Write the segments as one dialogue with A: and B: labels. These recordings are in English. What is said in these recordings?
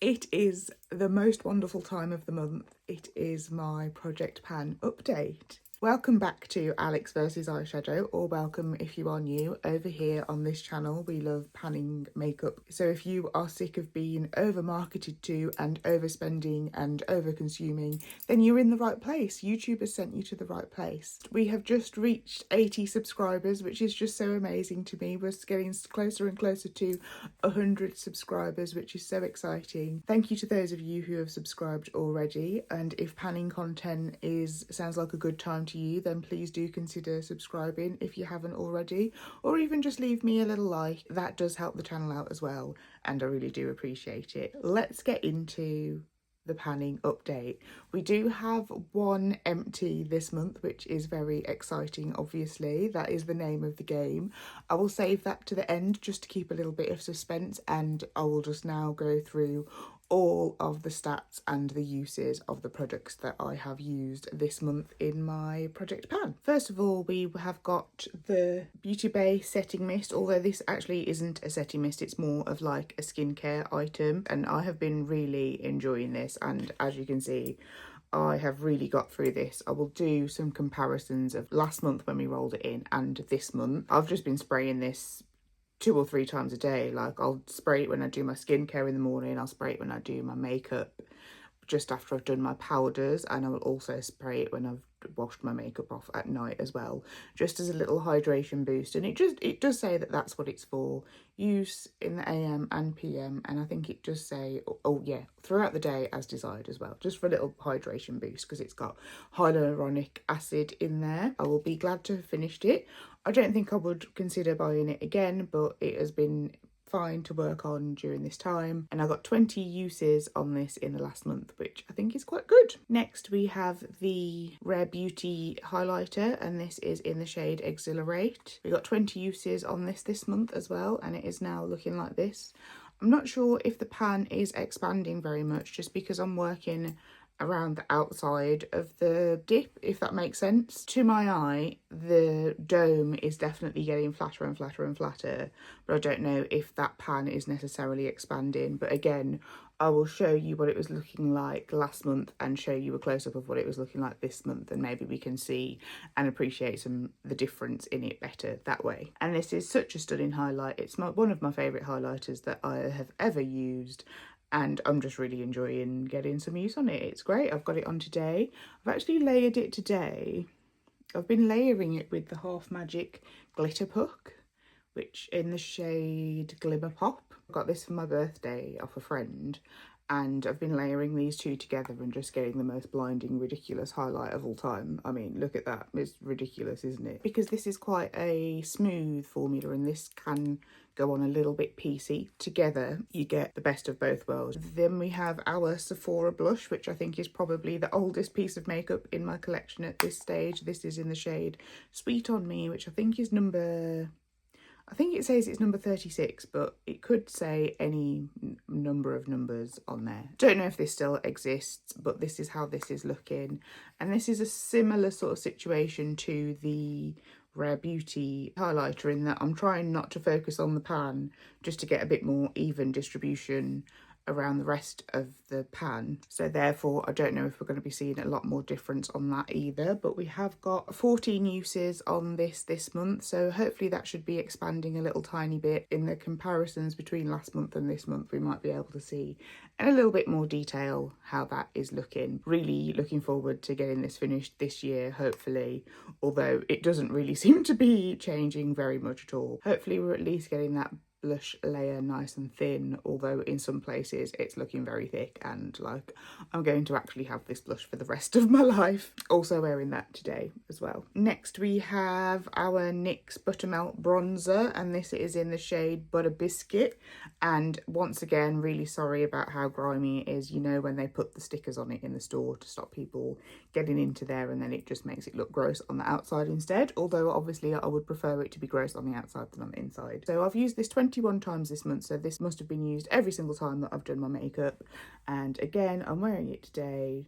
A: It is the most wonderful time of the month. It is my Project Pan update. Welcome back to Alex versus Eyeshadow, or welcome if you are new. Over here on this channel, we love panning makeup. So if you are sick of being over-marketed to and overspending and over-consuming, then you're in the right place. YouTube has sent you to the right place. We have just reached 80 subscribers, which is just so amazing to me. We're getting closer and closer to 100 subscribers, which is so exciting. Thank you to those of you who have subscribed already, and if panning content sounds like a good time to you, then please do consider subscribing if you haven't already, or even just leave me a little like. That does help the channel out as well, and I really do appreciate it. Let's get into the panning update. We do have one empty this month, which is very exciting. Obviously, that is the name of the game. I will save that to the end just to keep a little bit of suspense, and I will just now go through all of the stats and the uses of the products that I have used this month in my Project Pan. First of all, we have got the Beauty Bay setting mist, although this actually isn't a setting mist, it's more of like a skincare item, and I have been really enjoying this, and as you can see, I have really got through this. I will do some comparisons of last month when we rolled it in and this month. I've just been spraying this 2 or 3 times a day. Like, I'll spray it when I do my skincare in the morning, I'll spray it when I do my makeup just after I've done my powders, and I will also spray it when I've washed my makeup off at night as well, just as a little hydration boost. And it does say that that's what it's for, use in the AM and PM, and I think it does say, oh yeah, throughout the day as desired as well, just for a little hydration boost because it's got hyaluronic acid in there. I will be glad to have finished it. I don't think I would consider buying it again, but it has been fine to work on during this time, and I got 20 uses on this in the last month, which I think is quite good. Next we have the Rare Beauty highlighter, and this is in the shade Exhilarate. We got 20 uses on this month as well, and it is now looking like this. I'm not sure if the pan is expanding very much, just because I'm working around the outside of the dip, if that makes sense. To my eye, the dome is definitely getting flatter and flatter and flatter, but I don't know if that pan is necessarily expanding. But again, I will show you what it was looking like last month and show you a close-up of what it was looking like this month, and maybe we can see and appreciate the difference in it better that way. And this is such a stunning highlight. It's one of my favourite highlighters that I have ever used, and I'm just really enjoying getting some use on it. It's great. I've got it on today. I've actually layered it today. I've been layering it with the Half Magic Glitter Puck, which in the shade Glimmer Pop. I got this for my birthday off a friend, and I've been layering these two together and just getting the most blinding, ridiculous highlight of all time. I mean, look at that. It's ridiculous, isn't it? Because this is quite a smooth formula, and this can go on a little bit piecey. Together, you get the best of both worlds. Then we have our Sephora blush, which I think is probably the oldest piece of makeup in my collection at this stage. This is in the shade Sweet on Me, which I think is I think it says it's number 36, but it could say any number of numbers on there. Don't know if this still exists, but this is how this is looking. And this is a similar sort of situation to the Rare Beauty highlighter, in that I'm trying not to focus on the pan, just to get a bit more even distribution around the rest of the pan. So therefore, I don't know if we're going to be seeing a lot more difference on that either, but we have got 14 uses on this month, so hopefully that should be expanding a little tiny bit. In the comparisons between last month and this month, we might be able to see in a little bit more detail how that is looking. Really looking forward to getting this finished this year, hopefully, although it doesn't really seem to be changing very much at all. Hopefully we're at least getting that blush layer nice and thin, although in some places it's looking very thick, and like, I'm going to actually have this blush for the rest of my life. Also wearing that today as well. Next we have our NYX Buttermelt bronzer, and this is in the shade Butter Biscuit, and once again, really sorry about how grimy it is. You know, when they put the stickers on it in the store to stop people getting into there, and then it just makes it look gross on the outside instead, although obviously I would prefer it to be gross on the outside than on the inside. So I've used this 21 times this month, so this must have been used every single time that I've done my makeup. And again, I'm wearing it today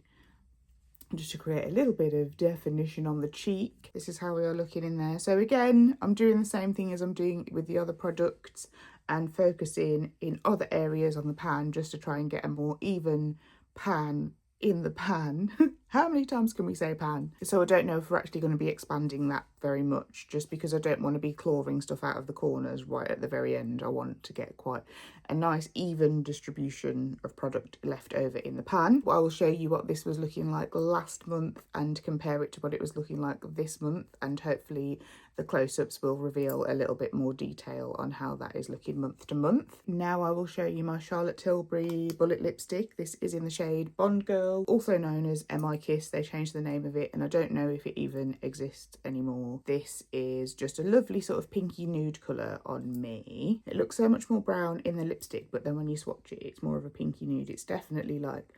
A: just to create a little bit of definition on the cheek. This is how we are looking in there. So again, I'm doing the same thing as I'm doing with the other products. and focusing in other areas on the pan just to try and get a more even pan in the pan. How many times can we say pan? So I don't know if we're actually going to be expanding that very much, just because I don't want to be clawing stuff out of the corners right at the very end. I want to get quite a nice even distribution of product left over in the pan. I will show you what this was looking like last month and compare it to what it was looking like this month, and hopefully the close-ups will reveal a little bit more detail on how that is looking month to month. Now I will show you my Charlotte Tilbury bullet lipstick. This is in the shade Bond Girl, also known as MI Kiss. They changed the name of it and I don't know if it even exists anymore. This is just a lovely sort of pinky nude colour on me. It looks so much more brown in the lipstick, but then when you swatch it, it's more of a pinky nude. It's definitely like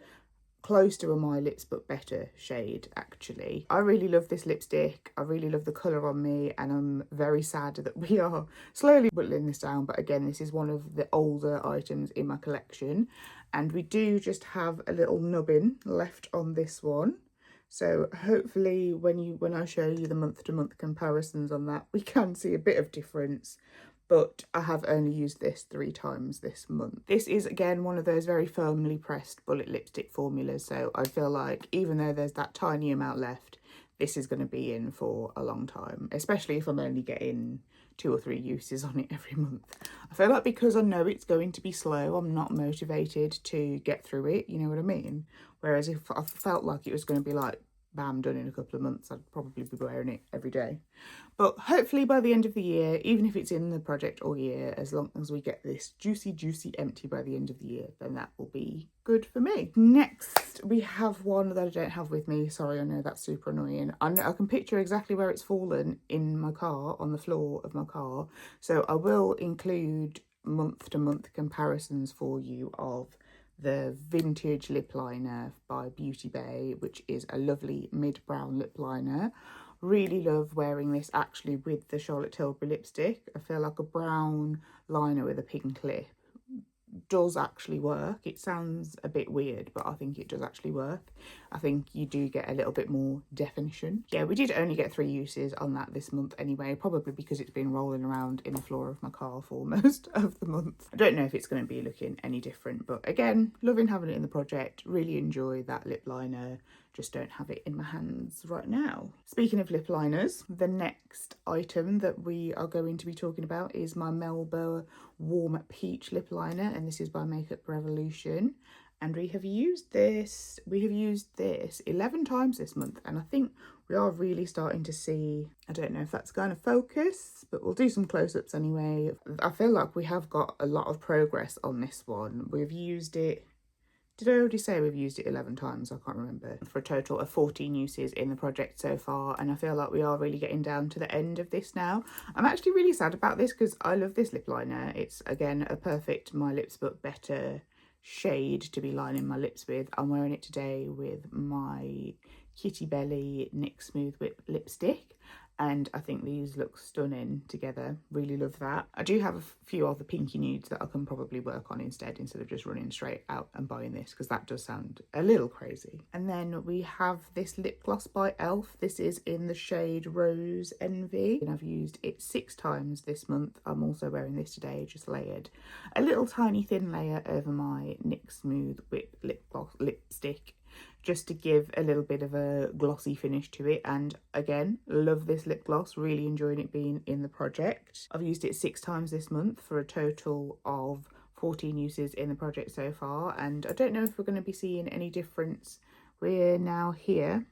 A: close to a My Lips but better shade actually. I really love this lipstick. I really love the colour on me, and I'm very sad that we are slowly whittling this down, but again, this is one of the older items in my collection, and we do just have a little nubbin left on this one. So hopefully when I show you the month to month comparisons on that, we can see a bit of difference. But I have only used this 3 times this month. This is again one of those very firmly pressed bullet lipstick formulas, so I feel like even though there's that tiny amount left, this is going to be in for a long time, especially if I'm only getting 2 or 3 uses on it every month. I feel like because I know it's going to be slow, I'm not motivated to get through it, you know what I mean? Whereas if I felt like it was going to be like bam, done in a couple of months, I'd probably be wearing it every day. But hopefully by the end of the year, even if it's in the project all year, as long as we get this juicy empty by the end of the year, then that will be good for me. Next, we have one that I don't have with me. Sorry, I know that's super annoying. I can picture exactly where it's fallen in my car, on the floor of my car. So I will include month to month comparisons for you of the vintage lip liner by Beauty Bay, which is a lovely mid-brown lip liner. Really love wearing this actually with the Charlotte Tilbury lipstick. I feel like a brown liner with a pink lip does actually work. It sounds a bit weird, but I think it does actually work. I think you do get a little bit more definition. Yeah, we did only get 3 uses on that this month anyway, probably because it's been rolling around in the floor of my car for most of the month. I don't know if it's going to be looking any different, but again, loving having it in the project. Really enjoy that lip liner. Just don't have it in my hands right now. Speaking of lip liners, the next item that we are going to be talking about is my Melba Warm Peach lip liner, and this is by Makeup Revolution. And we have used this 11 times this month, and I think we are really starting to see, I don't know if that's going to focus, but we'll do some close-ups anyway. I feel like we have got a lot of progress on this one. We've used it, did I already say we've used it 11 times? I can't remember. For a total of 14 uses in the project so far, and I feel like we are really getting down to the end of this now. I'm actually really sad about this because I love this lip liner. It's, again, a perfect My Lips But Better shade to be lining my lips with. I'm wearing it today with my Kitty Belly NYX Smooth Whip lipstick, and I think these look stunning together. Really love that. I do have a few other pinky nudes that I can probably work on instead of just running straight out and buying this, because that does sound a little crazy. And then we have this lip gloss by ELF. This is in the shade Rose Envy, and I've used it 6 times this month. I'm also wearing this today, just layered a little tiny thin layer over my NYX Smooth Whip lip gloss lipstick, just to give a little bit of a glossy finish to it. And again, love this lip gloss, really enjoying it being in the project. I've used it 6 times this month for a total of 14 uses in the project so far, and I don't know if we're going to be seeing any difference. We're now here,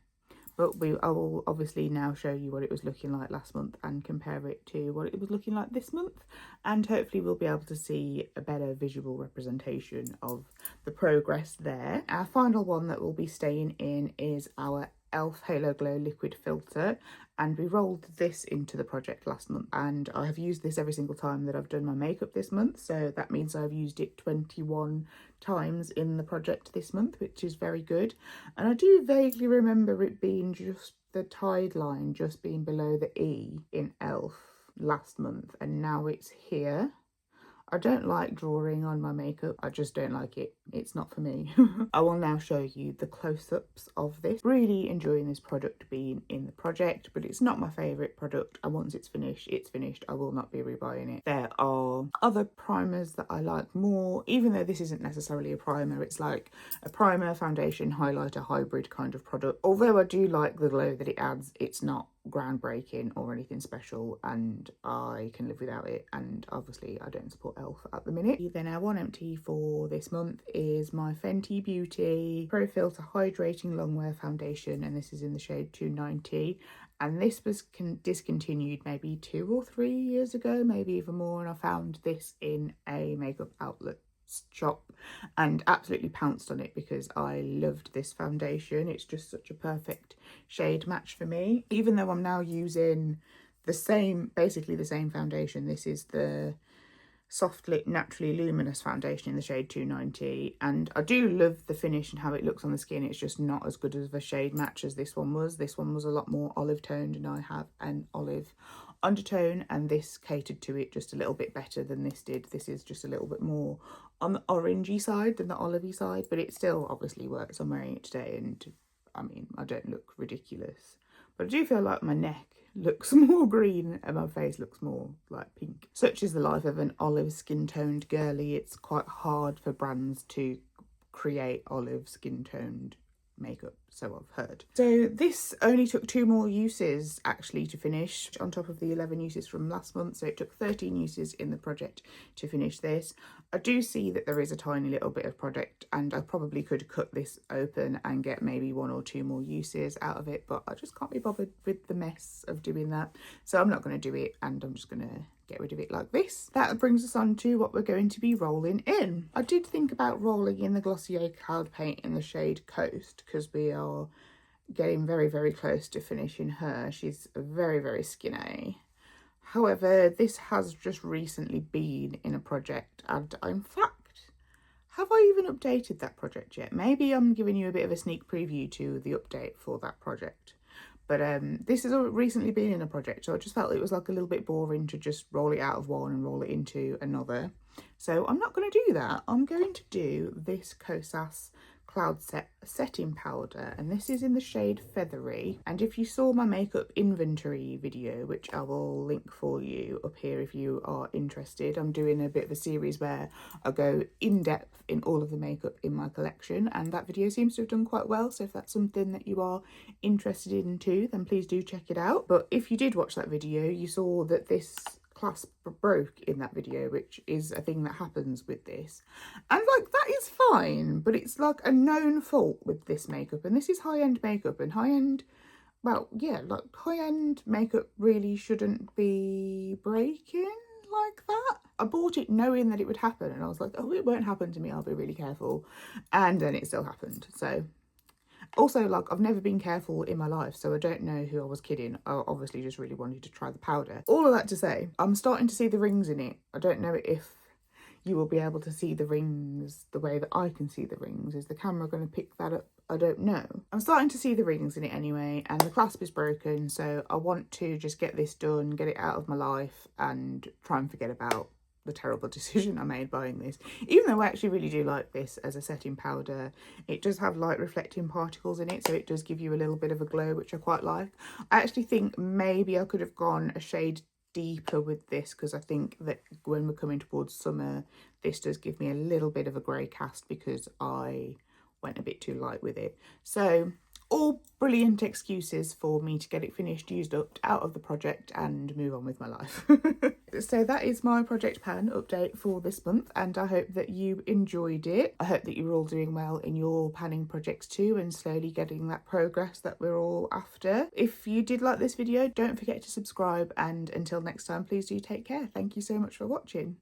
A: but I will obviously now show you what it was looking like last month and compare it to what it was looking like this month, and hopefully we'll be able to see a better visual representation of the progress there. Our final one that will be staying in is our ELF Halo Glow Liquid Filter, and we rolled this into the project last month, and I have used this every single time that I've done my makeup this month, so that means I've used it 21 times in the project this month, which is very good. And I do vaguely remember it being just the tide line just being below the E in ELF last month, and now it's here. I don't like drawing on my makeup. I just don't like it. It's not for me. I will now show you the close-ups of this. Really enjoying this product being in the project, but it's not my favourite product. And once it's finished, it's finished. I will not be rebuying it. There are other primers that I like more, even though this isn't necessarily a primer. It's like a primer, foundation, highlighter, hybrid kind of product. Although I do like the glow that it adds, it's not groundbreaking or anything special, and I can live without it, and obviously I don't support elf at the minute. Then our one empty for this month is my Fenty Beauty Pro Filter Hydrating Longwear Foundation, and this is in the shade 290, and this was discontinued maybe 2 or 3 years ago, maybe even more, and I found this in a makeup outlet shop and absolutely pounced on it because I loved this foundation. It's just such a perfect shade match for me, even though I'm now using the same, basically the same foundation. This is the Soft Lit Naturally Luminous foundation in the shade 290, and I do love the finish and how it looks on the skin. It's just not as good of a shade match as this one was. This one was a lot more olive toned and I have an olive undertone, and this catered to it just a little bit better than this did. This is just a little bit more on the orangey side than the olivey side, but it still obviously works. I'm wearing it today and I mean, I don't look ridiculous, but I do feel like my neck looks more green and my face looks more like pink. Such is the life of an olive skin toned girly. It's quite hard for brands to create olive skin toned makeup, so I've heard. So this only took 2 more uses actually to finish on top of the 11 uses from last month, so it took 13 uses in the project to finish this. I do see that there is a tiny little bit of product and I probably could cut this open and get maybe 1 or 2 more uses out of it, but I just can't be bothered with the mess of doing that, so I'm not going to do it and I'm just going to get rid of it like this. That brings us on to what we're going to be rolling in. I did think about rolling in the Glossier Cloud Paint in the shade Coast because we are getting very, very close to finishing her. She's very, very skinny. However, this has just recently been in a project, and in fact, have I even updated that project yet? Maybe I'm giving you a bit of a sneak preview to the update for that project. But this has recently been in a project, so I just felt it was like a little bit boring to just roll it out of one and roll it into another. So I'm not going to do that. I'm going to do this Kosas Cloud Set setting powder, and this is in the shade Feathery. And if you saw my makeup inventory video, which I will link for you up here if you are interested, I'm doing a bit of a series where I go in depth in all of the makeup in my collection, and that video seems to have done quite well. So if that's something that you are interested in too, then please do check it out. But if you did watch that video, you saw that this clasp broke in that video, which is a thing that happens with this, and like that is fine, but it's like a known fault with this makeup, and this is high-end makeup, and high-end, well, yeah, like high-end makeup really shouldn't be breaking like that. I bought it knowing that it would happen, and I was like, oh, it won't happen to me, I'll be really careful, and then it still happened. So also, like, I've never been careful in my life, so I don't know who I was kidding. I obviously just really wanted to try the powder. All of that to say, I'm starting to see the rings in it. I don't know if you will be able to see the rings the way that I can see the rings. Is the camera going to pick that up? I don't know. I'm starting to see the rings in it anyway, and the clasp is broken, so I want to just get this done, get it out of my life, and try and forget about the terrible decision I made buying this. Even though I actually really do like this as a setting powder, it does have light reflecting particles in it, so it does give you a little bit of a glow, which I quite like. I actually think maybe I could have gone a shade deeper with this, because I think that when we're coming towards summer, this does give me a little bit of a grey cast because I went a bit too light with it. So all brilliant excuses for me to get it finished, used up, out of the project and move on with my life. So that is my project pan update for this month, and I hope that you enjoyed it. I hope that you're all doing well in your panning projects too, and slowly getting that progress that we're all after. If you did like this video, don't forget to subscribe, and until next time, please do take care. Thank you so much for watching.